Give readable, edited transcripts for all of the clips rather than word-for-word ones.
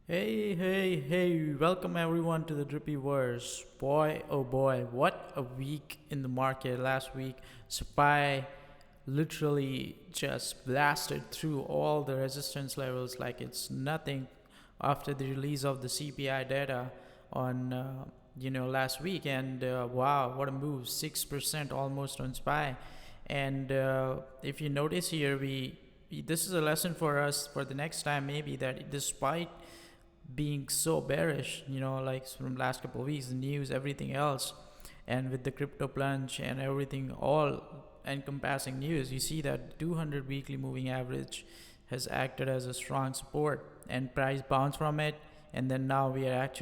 Hey, hey, hey, welcome everyone to the Drippy Verse. Boy, oh boy, what a week in the market last week. SPY literally just blasted through all the resistance levels like it's nothing after the release of the CPI data on last week. And wow, what a move, 6% almost on SPY. And if you notice here, this is a lesson for us for the next time maybe, that despite being so bearish, like from last couple of weeks, the news, everything else, and with the crypto plunge and everything, all encompassing news, you see that 200 weekly moving average has acted as a strong support and price bounce from it. And then now we had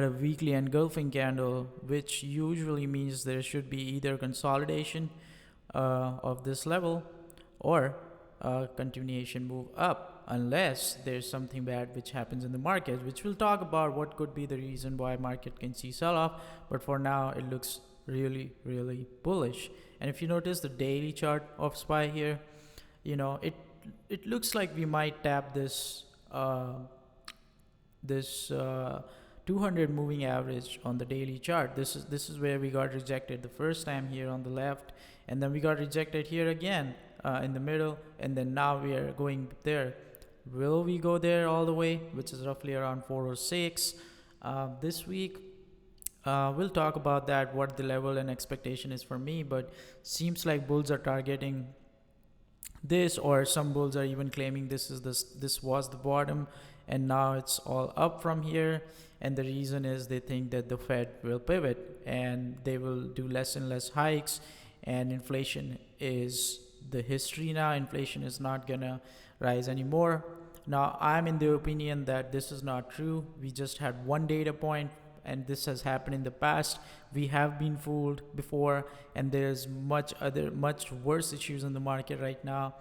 a weekly engulfing candle, which usually means there should be either consolidation of this level or a continuation move up, unless there's something bad which happens in the market, which we'll talk about what could be the reason why market can see sell off. But for now, it looks really, really bullish. And if you notice the daily chart of SPY here, it looks like we might tap this 200 moving average on the daily chart. This is where we got rejected the first time here on the left, and then we got rejected here again in the middle, and then now we are going there. Will we go there all the way, which is roughly around 406 this week? We'll talk about that, what the level and expectation is for me, but seems like bulls are targeting this, or some bulls are even claiming this was the bottom and now it's all up from here. And the reason is they think that the Fed will pivot and they will do less and less hikes, and inflation is the history now. Inflation is not gonna rise anymore. Now, I'm in the opinion that this is not true. We just had one data point, and this has happened in the past. We have been fooled before, and there's much worse issues in the market right now,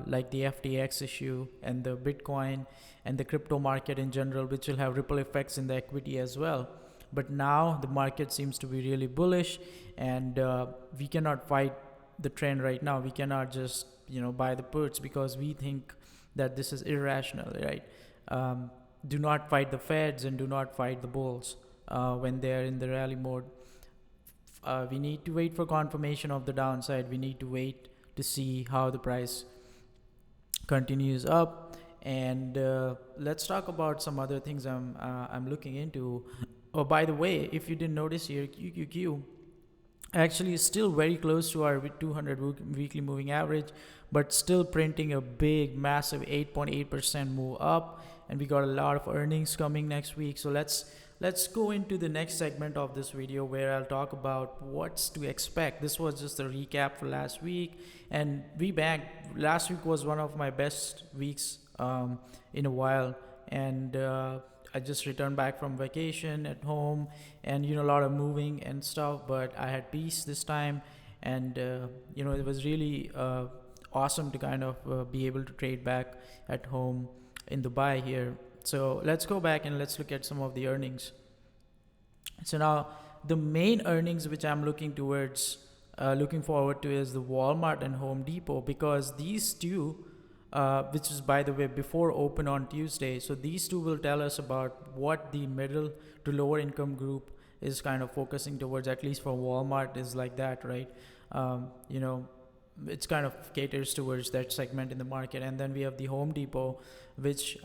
like the FTX issue and the Bitcoin and the crypto market in general, which will have ripple effects in the equity as well. But now the market seems to be really bullish, and we cannot fight the trend right now. We cannot just buy the puts because we think that this is irrational, right? Do not fight the Feds and do not fight the bulls when they are in the rally mode. We need to wait for confirmation of the downside. We need to wait to see how the price continues up. And let's talk about some other things I'm looking into. Oh, by the way, if you didn't notice here, QQQ actually is still very close to our 200 weekly moving average, but still printing a big, massive 8.8% move up. And we got a lot of earnings coming next week. So let's go into the next segment of this video, where I'll talk about what's to expect. This was just a recap for last week, and we banked. Last week was one of my best weeks in a while, and I just returned back from vacation at home, and a lot of moving and stuff, but I had peace this time. And it was really awesome to kind of be able to trade back at home in Dubai here. So let's go back and let's look at some of the earnings. So now the main earnings which I'm looking forward to is the Walmart and Home Depot, because these two, which is by the way before open on Tuesday, so these two will tell us about what the middle to lower income group is kind of focusing towards. At least for Walmart is like that, right? It's kind of caters towards that segment in the market. And then we have the Home Depot, which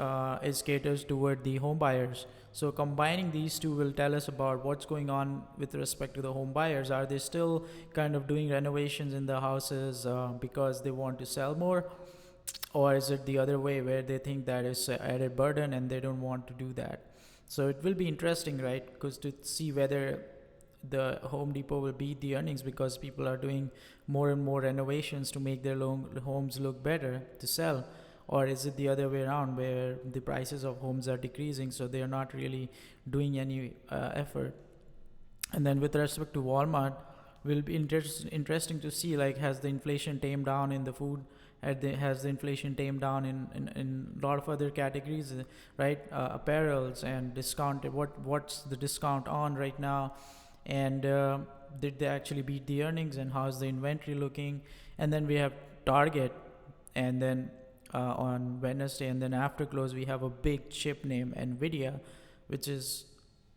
is caters toward the home buyers. So combining these two will tell us about what's going on with respect to the home buyers. Are they still kind of doing renovations in the houses because they want to sell more, or is it the other way where they think that is an added burden and they don't want to do that? So it will be interesting, right? Because to see whether the Home Depot will beat the earnings because people are doing more and more renovations to make their homes look better to sell, or is it the other way around where the prices of homes are decreasing, so they are not really doing any effort. And then with respect to Walmart, will be interesting to see, like, has the inflation tamed down in the food, has the inflation tamed down in a lot of other categories, right? Apparels and discounted, what's the discount on right now, and did they actually beat the earnings, and how's the inventory looking? And then we have Target, and then on Wednesday, and then after close we have a big chip name, Nvidia, which is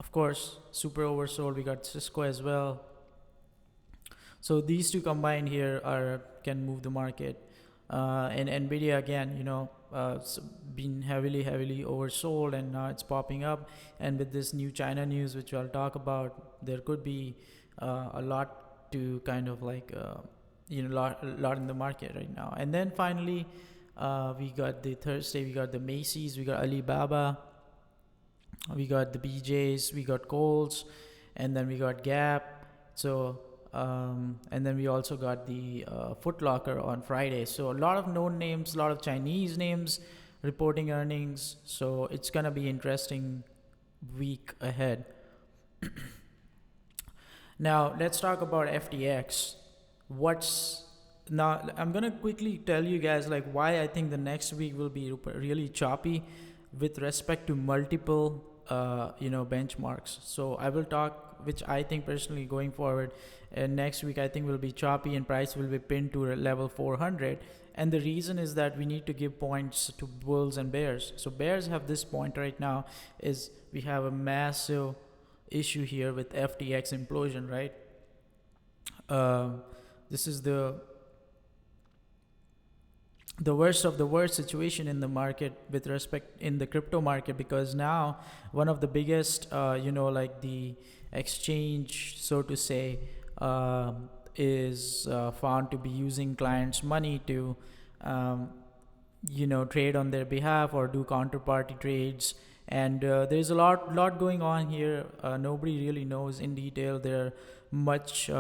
of course super oversold. We got Cisco as well. So these two combined here can move the market. And Nvidia again, been heavily oversold, and now it's popping up. And with this new China news, which I'll talk about, there could be a lot to kind of lot in the market right now. And then finally, we got the Thursday, we got the Macy's, we got Alibaba, we got the BJ's, we got Kohl's, and then we got Gap. So and then we also got the Foot Locker on Friday. So a lot of known names, a lot of Chinese names reporting earnings. So it's gonna be interesting week ahead. Now let's talk about FTX. Now I'm gonna quickly tell you guys like why I think the next week will be really choppy with respect to multiple benchmarks. So I will talk, which I think personally going forward, and next week I think will be choppy and price will be pinned to level 400. And the reason is that we need to give points to bulls and bears. So bears have this point right now, is we have a massive issue here with FTX implosion, right? This is the worst of the worst situation in the market with respect in the crypto market, because now one of the biggest the exchange, so to say, is found to be using clients' money to trade on their behalf or do counterparty trades. And there's a lot going on here. Nobody really knows in detail. There are much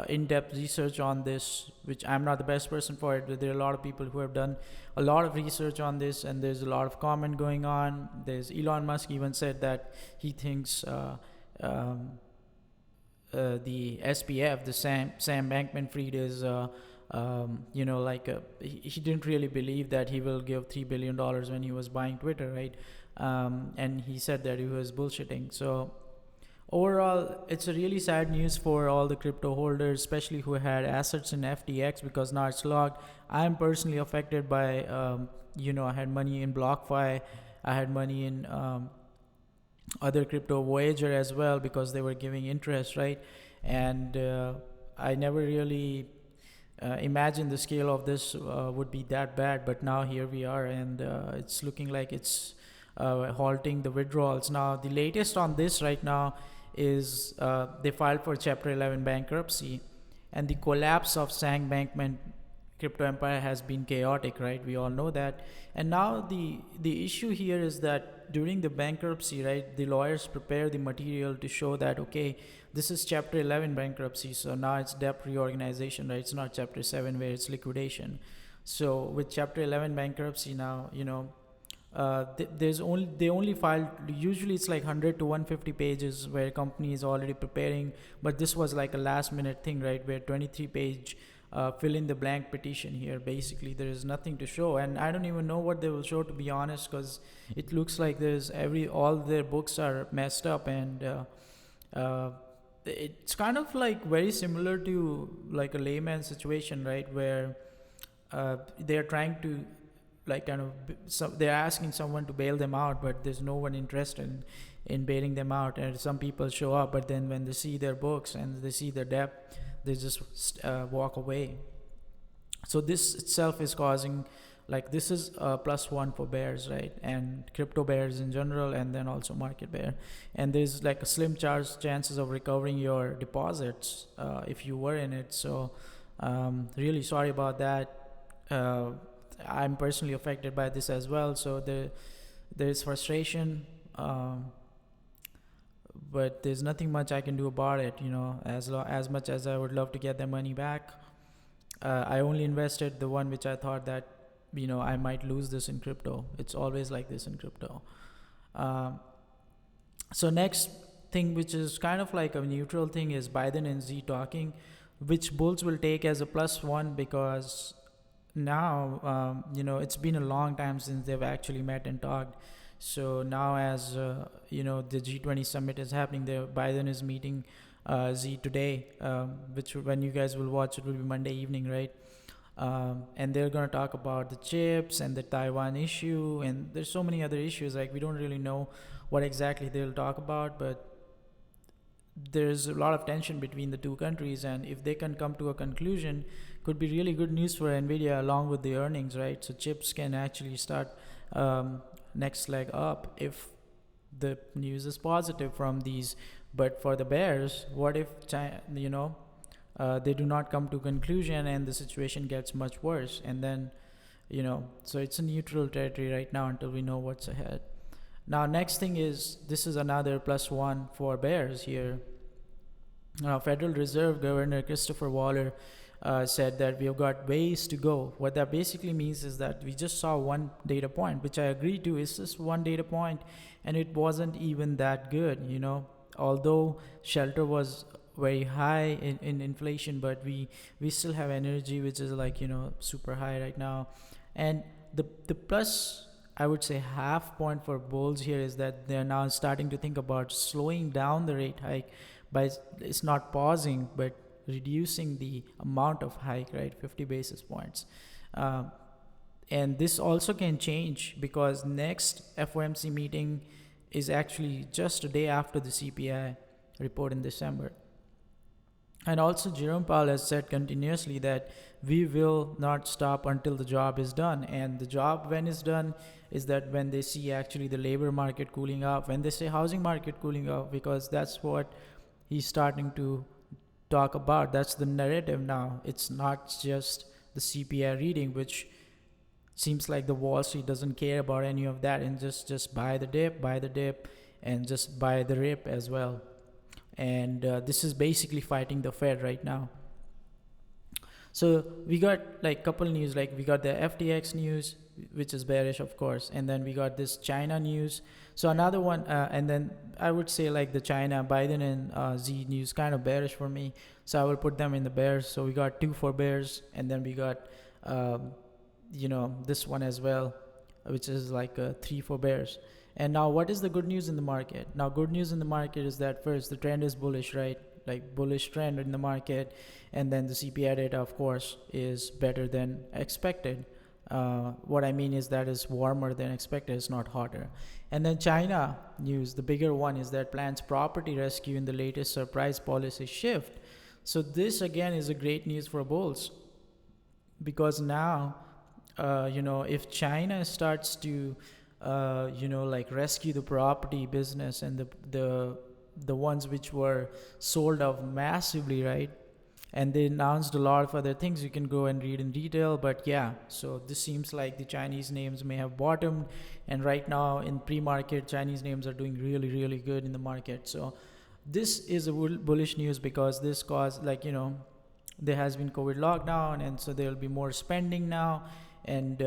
in-depth research on this, which I'm not the best person for it, but there are a lot of people who have done a lot of research on this, and there's a lot of comment going on. There's Elon Musk even said that he thinks the SBF, the Sam Bankman-Fried, is he didn't really believe that he will give $3 billion when he was buying Twitter, right? And he said that he was bullshitting. So overall, it's a really sad news for all the crypto holders, especially who had assets in FTX, because now it's locked. I'm personally affected by, I had money in BlockFi, I had money in other crypto, Voyager as well, because they were giving interest, right? And I never really imagined the scale of this would be that bad, but now here we are, and it's looking like it's halting the withdrawals. Now, the latest on this right now is they filed for Chapter 11 bankruptcy, and the collapse of Sam Bankman crypto empire has been chaotic, right? We all know that. And now the issue here is that during the bankruptcy, right, the lawyers prepare the material to show that, okay, this is Chapter 11 bankruptcy, so now it's debt reorganization, right? It's not Chapter 7 where it's liquidation. So with Chapter 11 bankruptcy now, they only filed, usually it's like 100 to 150 pages where company is already preparing, but this was like a last minute thing, right, where 23 page fill in the blank petition here. Basically there is nothing to show, and I don't even know what they will show, to be honest, because it looks like all their books are messed up, and it's kind of like very similar to like a layman situation, right, where they're trying to they're asking someone to bail them out, but there's no one interested in bailing them out, and some people show up, but then when they see their books and they see their debt, they just walk away. So this itself is causing, this is a +1 for bears, right, and crypto bears in general, and then also market bear. And there's like a slim chances of recovering your deposits if you were in it. So really sorry about that. I'm personally affected by this as well, so there's frustration, but there's nothing much I can do about it, as much as I would love to get the money back. I only invested the one which I thought that I might lose this in crypto. It's always like this in crypto. So next thing, which is kind of like a neutral thing, is Biden and Z talking, which bulls will take as a +1, because now it's been a long time since they've actually met and talked. So now as the G20 summit is happening there, Biden is meeting Z today, which when you guys will watch, it will be Monday evening, right? And they're going to talk about the chips and the Taiwan issue, and there's so many other issues. Like, we don't really know what exactly they'll talk about, but there's a lot of tension between the two countries, and if they can come to a conclusion, could be really good news for Nvidia along with the earnings, right? So chips can actually start next leg up if the news is positive from these. But for the bears, what if China, they do not come to conclusion and the situation gets much worse, and then so it's a neutral territory right now until we know what's ahead. Now, next thing is, this is another +1 for bears here. Now, Federal Reserve Governor Christopher Waller said that we have got ways to go. What that basically means is that we just saw one data point, which I agree to, is just one data point, and it wasn't even that good, although shelter was very high in inflation, but we still have energy, which is like super high right now. And the plus, I would say, half point for bulls here is that they're now starting to think about slowing down the rate hike by, it's not pausing, but reducing the amount of hike, right? 50 basis points. And this also can change because next FOMC meeting is actually just a day after the CPI report in December. And also, Jerome Powell has said continuously that we will not stop until the job is done. And the job, when it's done, is that when they see actually the labor market cooling off, when they say housing market cooling off, because that's what he's starting to talk about. That's the narrative now. It's not just the CPI reading, which seems like the Wall Street doesn't care about any of that, and just buy the dip, and just buy the rip as well. And this is basically fighting the Fed right now. So we got like couple news, like we got the FTX news, which is bearish, of course, and then we got this China news. So another one, and then I would say like the China, Biden and Z news kind of bearish for me. So I will put them in the bears. So we got 2 for bears, and then we got this one as well, which is like 3 for bears. And now, what is the good news in the market? Now, good news in the market is that first, the trend is bullish, right? Like bullish trend in the market. And then the CPI data, of course, is better than expected. What I mean is that is warmer than expected. It's not hotter. And then China news, the bigger one, is that plans property rescue in the latest surprise policy shift. So this again is a great news for bulls, because now, if China starts to rescue the property business and the ones which were sold off massively, right? And they announced a lot of other things you can go and read in detail. But yeah, so this seems like the Chinese names may have bottomed, and right now in pre-market, Chinese names are doing really, really good in the market. So this is a bullish news, because this caused, there has been COVID lockdown, and so there will be more spending now, and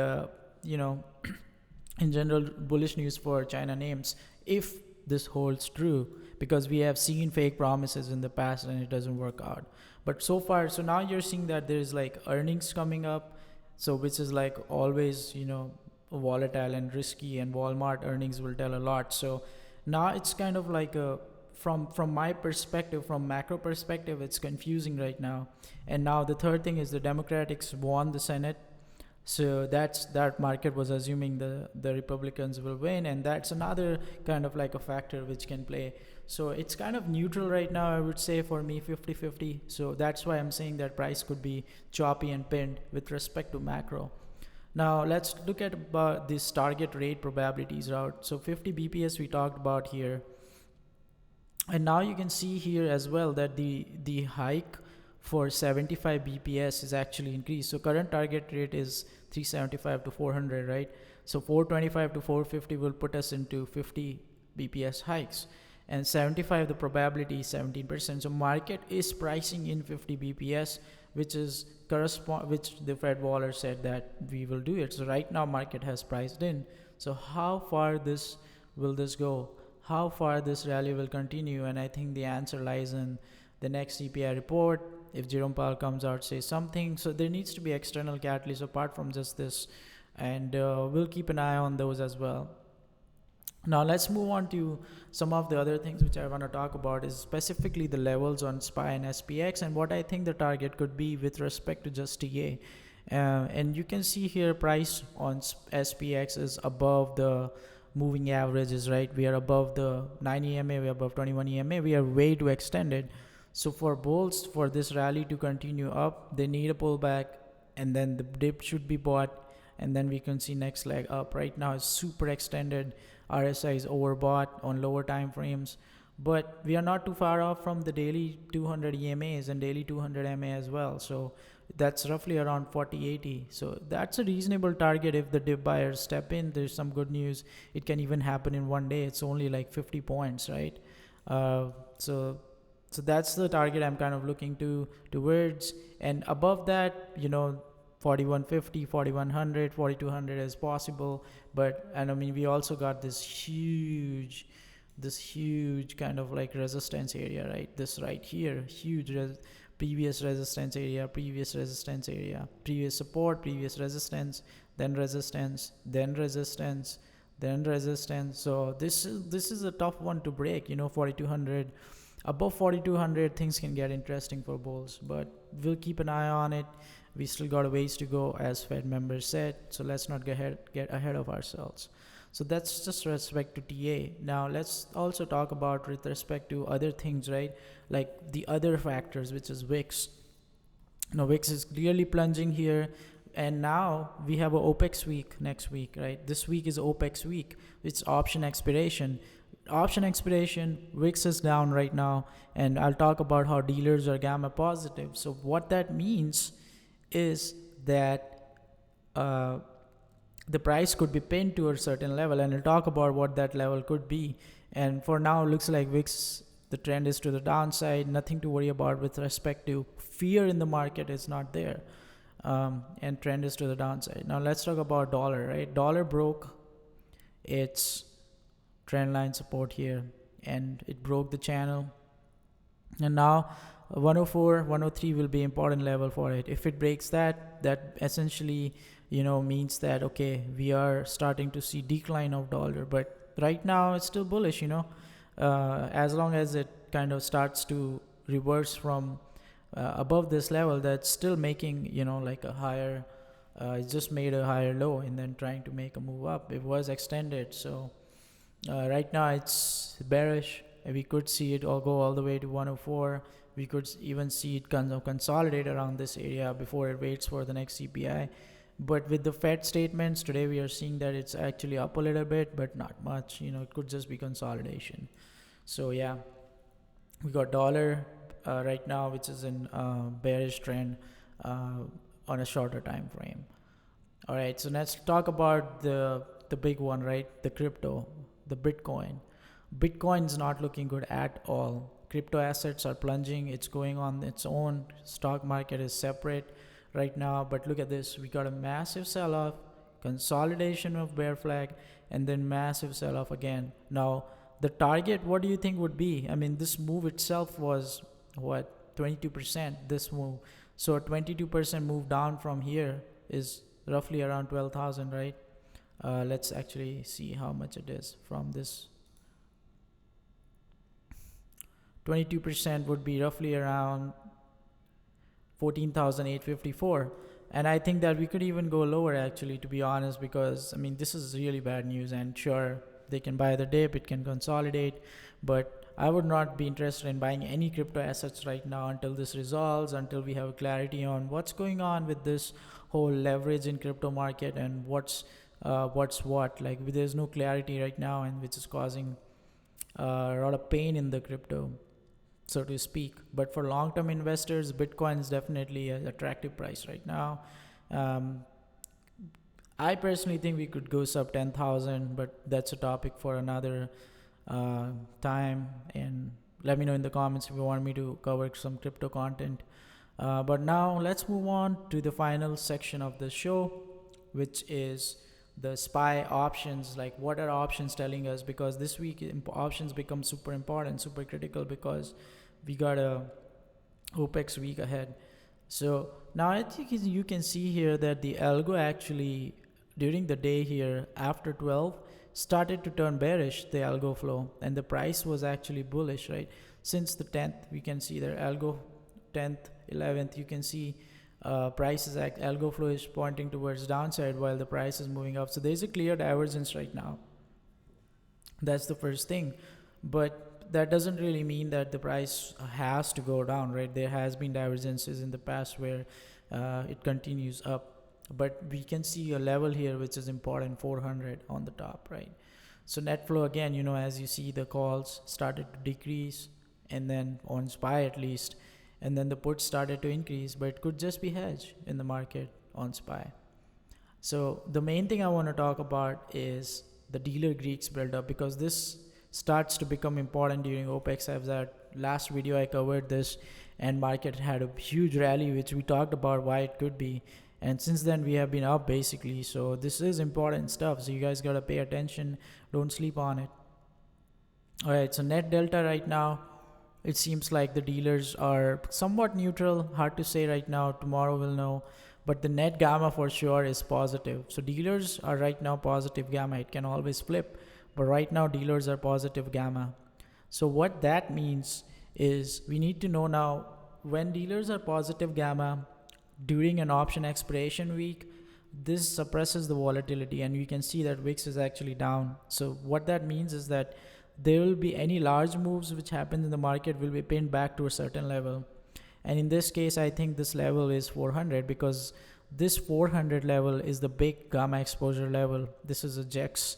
in general, bullish news for China names if this holds true, because we have seen fake promises in the past and it doesn't work out. But so far, so now you're seeing that there's like earnings coming up, so which is like always volatile and risky, and Walmart earnings will tell a lot. So now it's kind of like from my perspective, from macro perspective, it's confusing right now. And now the third thing is the Democrats won the Senate. So that market was assuming the Republicans will win, and that's another kind of like a factor which can play. So it's kind of neutral right now, I would say, for me, 50-50. So that's why I'm saying that price could be choppy and pinned with respect to macro. Now let's look at about this target rate probabilities route. So 50 BPS we talked about here, and now you can see here as well that the hike for 75 BPS is actually increased. So current target rate is 375 to 400, right? So 425 to 450 will put us into 50 BPS hikes, and 75, the probability is 17%. So market is pricing in 50 BPS, which the Fed Waller said that we will do it. So right now market has priced in. So how far will this go? How far this rally will continue? And I think the answer lies in the next CPI report. If Jerome Powell comes out, say something, so there needs to be external catalysts apart from just this, and we'll keep an eye on those as well. Now let's move on to some of the other things which I want to talk about, is specifically the levels on SPY and SPX, and what I think the target could be with respect to just TA. And you can see here price on SPX is above the moving averages, right? We are above the 9 EMA, we are above 21 EMA, we are way too extended. So for bulls, for this rally to continue up, they need a pullback, and then the dip should be bought, and then we can see next leg up. Right now it's super extended. RSI is overbought on lower time frames, but we are not too far off from the daily 200 EMAs and daily 200 MA as well. So that's roughly around 40.80. So that's a reasonable target. If the dip buyers step in, there's some good news. It can even happen in one day. It's only like 50 points, right? So that's the target I'm kind of looking towards. And above that, 4150, 4100, 4200 is possible. And I mean, we also got this huge kind of like resistance area, right? This right here, huge previous resistance area, previous support, previous resistance, then resistance, then resistance, then resistance. So this is a tough one to break. 4200. Above 4200 things can get interesting for bulls, but we'll keep an eye on it. We still got a ways to go, as Fed members said, so let's not get ahead of ourselves. So that's just respect to TA. Now let's also talk about with respect to other things, right? Like the other factors, which is VIX. Now VIX is clearly plunging here, and now we have a OPEX week next week, right? This week is OPEX week. It's option expiration. VIX is down right now, and I'll talk about how dealers are gamma positive. So what that means is that the price could be pinned to a certain level, and I'll talk about what that level could be. And for now, it looks like VIX, the trend is to the downside. Nothing to worry about with respect to fear in the market is not there, and trend is to the downside. Now let's talk about dollar, right? Dollar broke its trend line support here, and it broke the channel, and now 104 103 will be important level for it. If it breaks that essentially means that okay, we are starting to see decline of dollar, but right now it's still bullish. As long as it kind of starts to reverse from above this level, that's still making like a higher it just made a higher low and then trying to make a move up. It was extended, so right now it's bearish. We could see it all go all the way to 104. We could even see it kind of consolidate around this area before it waits for the next CPI. But with the Fed statements today, we are seeing that it's actually up a little bit, but not much. It could just be consolidation. So yeah, we got dollar right now, which is in bearish trend on a shorter time frame. All right, so let's talk about the big one, right? The crypto, the Bitcoin. Bitcoin's not looking good at all. Crypto assets are plunging. It's going on its own. Stock market is separate right now, but look at this. We got a massive sell-off, consolidation of bear flag, and then massive sell-off again. Now the target, what do you think would be? I mean, this move itself was what, 22%, this move. So a 22% move down from here is roughly around 12,000, right? Let's actually see how much it is from this. 22% would be roughly around 14,854, and I think that we could even go lower, actually, to be honest, because I mean, this is really bad news. And sure, they can buy the dip, it can consolidate, but I would not be interested in buying any crypto assets right now until this resolves, until we have clarity on what's going on with this whole leverage in crypto market and what's what. Like, there's no clarity right now, and which is causing a lot of pain in the crypto, so to speak. But for long-term investors, Bitcoin is definitely an attractive price right now. I personally think we could go sub 10,000, but that's a topic for another time. And let me know in the comments if you want me to cover some crypto content. But now let's move on to the final section of the show, which is the SPY options. Like, what are options telling us? Because this week options become super important, super critical, because we got a OPEX week ahead. So now I think you can see here that the algo actually during the day here after 12 started to turn bearish, the algo flow, and the price was actually bullish, right? Since the 10th, we can see their algo 10th, 11th, you can see prices algo flow is pointing towards downside while the price is moving up. So there's a clear divergence right now. That's the first thing. But that doesn't really mean that the price has to go down, right? There has been divergences in the past where it continues up. But we can see a level here which is important, 400 on the top, right? So net flow again, as you see, the calls started to decrease, and then on SPY at least, and then the puts started to increase, but it could just be hedge in the market on SPY. So the main thing I want to talk about is the dealer Greeks buildup, because this starts to become important during OPEX. As that last video I covered this, and market had a huge rally, which we talked about why it could be, and since then we have been up basically. So this is important stuff, so you guys gotta pay attention, don't sleep on it. All right, so net delta right now, it seems like the dealers are somewhat neutral, hard to say right now, tomorrow we'll know, but the net gamma for sure is positive. So dealers are right now positive gamma. It can always flip, but right now dealers are positive gamma. So what that means is we need to know now, when dealers are positive gamma during an option expiration week, this suppresses the volatility, and you can see that VIX is actually down. So what that means is that there will be any large moves which happen in the market will be pinned back to a certain level. And in this case, I think this level is 400, because this 400 level is the big gamma exposure level. This is a JEX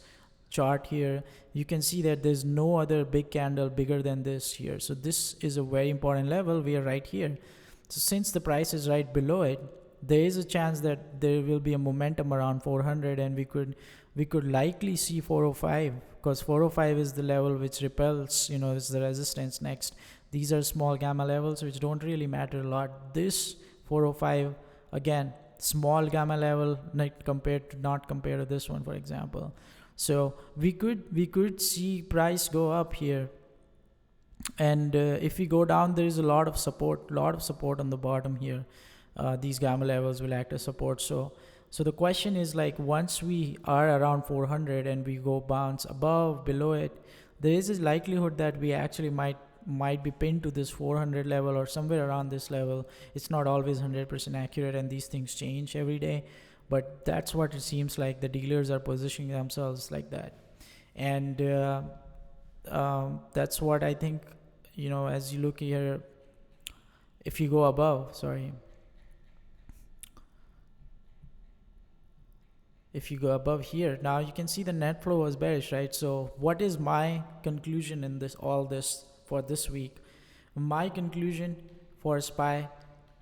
chart here. You can see that there's no other big candle bigger than this here. So this is a very important level. We are right here. So since the price is right below it, there is a chance that there will be a momentum around 400, and we could likely see 405, because 405 is the level which repels, is the resistance next. These are small gamma levels which don't really matter a lot. This 405, again, small gamma level, not compared to this one, for example. So we could see price go up here, and if we go down, there is a lot of support on the bottom here. These gamma levels will act as support. So the question is, like, once we are around 400 and we go bounce above, below it, there is a likelihood that we actually might be pinned to this 400 level or somewhere around this level. It's not always 100% accurate, and these things change every day, but that's what it seems like. The dealers are positioning themselves like that, and that's what I think. As you look here, if you go above, if you go above here, now you can see the net flow was bearish, right? So what is my conclusion in all this for this week? My conclusion for SPY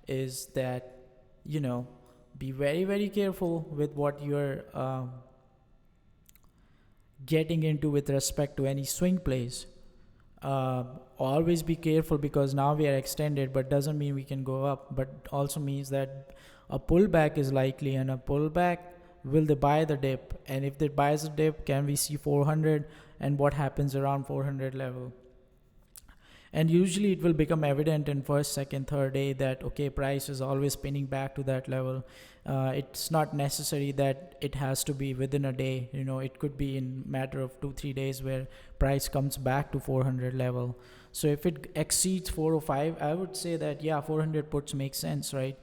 is that, be very, very careful with what you're getting into with respect to any swing plays. Always be careful, because now we are extended, but doesn't mean we can go up, but also means that a pullback is likely, and a pullback, will they buy the dip? And if they buys the dip, can we see 400, and what happens around 400 level? And usually it will become evident in first, second, third day that, okay, price is always spinning back to that level. It's not necessary that it has to be within a day. It could be in matter of 2-3 days where price comes back to 400 level. So if it exceeds 405, I would say that, yeah, 400 puts make sense, right?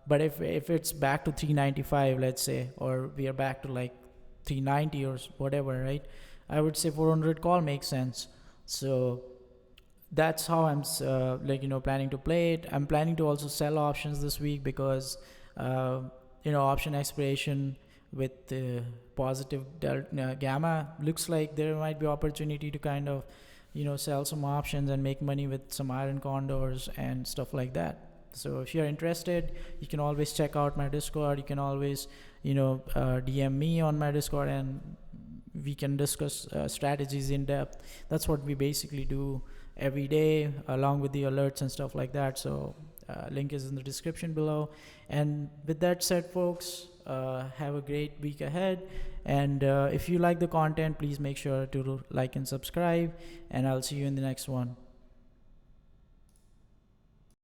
But if it's back to 395, let's say, or we are back to like 390 or whatever, right? I would say 400 call makes sense. So that's how I'm planning to play it. I'm planning to also sell options this week, because option expiration with positive gamma looks like there might be opportunity to kind of sell some options and make money with some iron condors and stuff like that. So if you're interested, you can always check out my Discord. You can always DM me on my Discord, and we can discuss strategies in depth. That's what we basically do every day, along with the alerts and stuff like that. So link is in the description below. And with that said, folks, have a great week ahead, and if you like the content, please make sure to like and subscribe, and I'll see you in the next one.